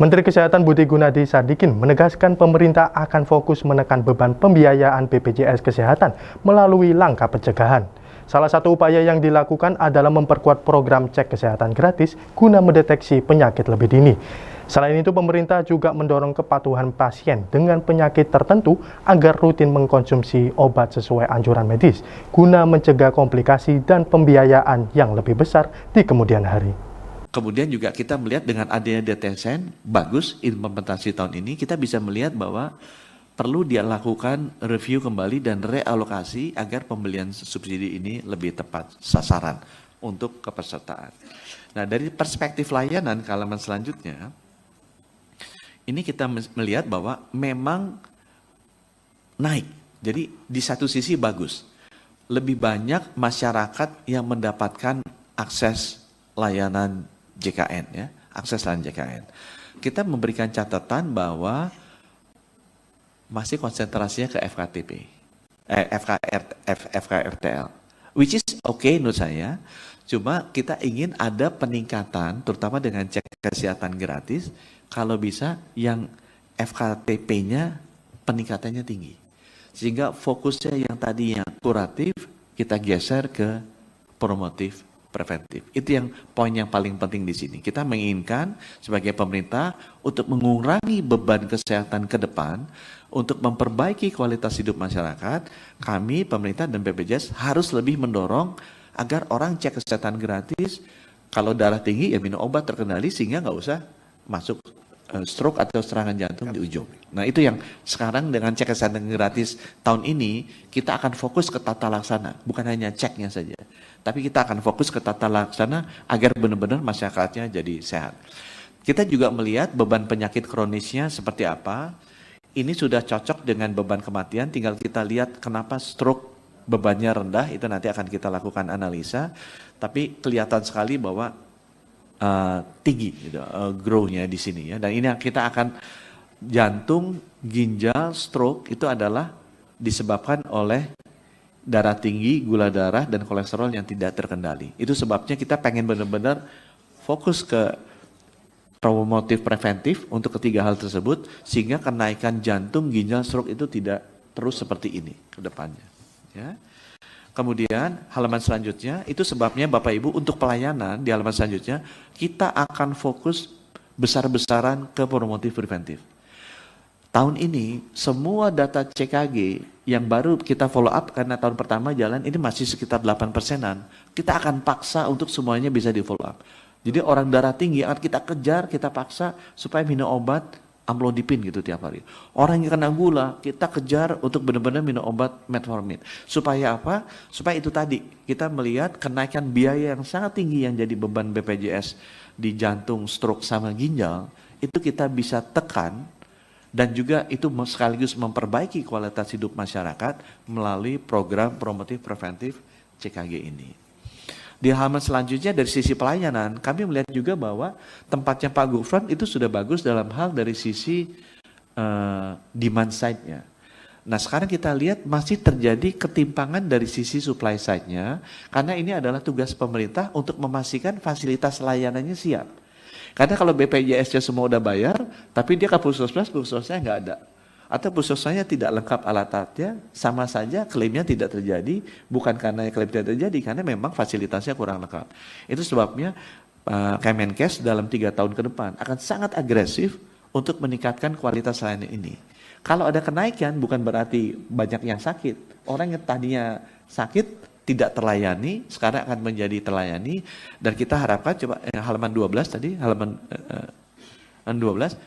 Menteri Kesehatan Budi Gunadi Sadikin menegaskan pemerintah akan fokus menekan beban pembiayaan BPJS Kesehatan melalui langkah pencegahan. Salah satu upaya yang dilakukan adalah memperkuat program cek kesehatan gratis guna mendeteksi penyakit lebih dini. Selain itu, pemerintah juga mendorong kepatuhan pasien dengan penyakit tertentu agar rutin mengkonsumsi obat sesuai anjuran medis guna mencegah komplikasi dan pembiayaan yang lebih besar di kemudian hari. Kemudian juga kita melihat dengan adanya DTSN, bagus implementasi tahun ini, kita bisa melihat bahwa perlu dia lakukan review kembali dan realokasi agar pembelian subsidi ini lebih tepat sasaran untuk kepesertaan. Nah, dari perspektif layanan ke halaman selanjutnya, ini kita melihat bahwa memang naik. Jadi di satu sisi bagus, lebih banyak masyarakat yang mendapatkan akses layanan JKN, ya, akses layanan JKN. Kita memberikan catatan bahwa masih konsentrasinya ke FKTP, FKRTL, which is okay menurut saya. Cuma kita ingin ada peningkatan, terutama dengan cek kesehatan gratis, kalau bisa yang FKTP-nya peningkatannya tinggi. Sehingga fokusnya yang tadi yang kuratif, kita geser ke promotif preventif. Itu yang poin yang paling penting di sini. Kita menginginkan sebagai pemerintah untuk mengurangi beban kesehatan ke depan, untuk memperbaiki kualitas hidup masyarakat, kami pemerintah dan BPJS harus lebih mendorong agar orang cek kesehatan gratis, kalau darah tinggi ya minum obat terkendali sehingga nggak usah masuk stroke atau serangan jantung di ujung. Nah itu yang sekarang dengan cek kesehatan gratis tahun ini kita akan fokus ke tata laksana, bukan hanya ceknya saja. Tapi kita akan fokus ke tata laksana agar benar-benar masyarakatnya jadi sehat. Kita juga melihat beban penyakit kronisnya seperti apa. Ini sudah cocok dengan beban kematian, tinggal kita lihat kenapa stroke bebannya rendah, itu nanti akan kita lakukan analisa. Tapi kelihatan sekali bahwa tinggi gitu, grow-nya di sini ya. Dan ini kita akan jantung, ginjal, stroke itu adalah disebabkan oleh darah tinggi, gula darah, dan kolesterol yang tidak terkendali. Itu sebabnya kita pengen benar-benar fokus ke promotif preventif untuk ketiga hal tersebut, sehingga kenaikan jantung, ginjal, stroke itu tidak terus seperti ini ke depannya. Ya. Kemudian halaman selanjutnya, itu sebabnya Bapak Ibu untuk pelayanan di halaman selanjutnya, kita akan fokus besar-besaran ke promotif preventif. Tahun ini semua data CKG yang baru kita follow up karena tahun pertama jalan ini masih sekitar 8%-an. Kita akan paksa untuk semuanya bisa di follow up. Jadi orang darah tinggi akan kita kejar, kita paksa supaya minum obat amlodipin gitu tiap hari. Orang yang kena gula kita kejar untuk benar-benar minum obat metformin. Supaya apa? Supaya itu tadi kita melihat kenaikan biaya yang sangat tinggi yang jadi beban BPJS di jantung, stroke sama ginjal, itu kita bisa tekan. Dan juga itu sekaligus memperbaiki kualitas hidup masyarakat melalui program promotif preventif CKG ini. Di halaman selanjutnya dari sisi pelayanan, kami melihat juga bahwa tempatnya Pak Gufron itu sudah bagus dalam hal dari sisi demand side-nya. Nah sekarang kita lihat masih terjadi ketimpangan dari sisi supply side-nya, karena ini adalah tugas pemerintah untuk memastikan fasilitas layanannya siap. Karena kalau BPJS-nya semua udah bayar, tapi dia ke puskesmasnya nggak ada. Atau puskesmasnya tidak lengkap alat-alatnya, sama saja klaimnya tidak terjadi, bukan karena klaim tidak terjadi, karena memang fasilitasnya kurang lengkap. Itu sebabnya Kemenkes dalam 3 tahun ke depan akan sangat agresif untuk meningkatkan kualitas layanan ini. Kalau ada kenaikan bukan berarti banyak yang sakit. Orang yang tadinya sakit tidak terlayani, sekarang akan menjadi terlayani, dan kita harapkan coba halaman 12 tadi, halaman 12,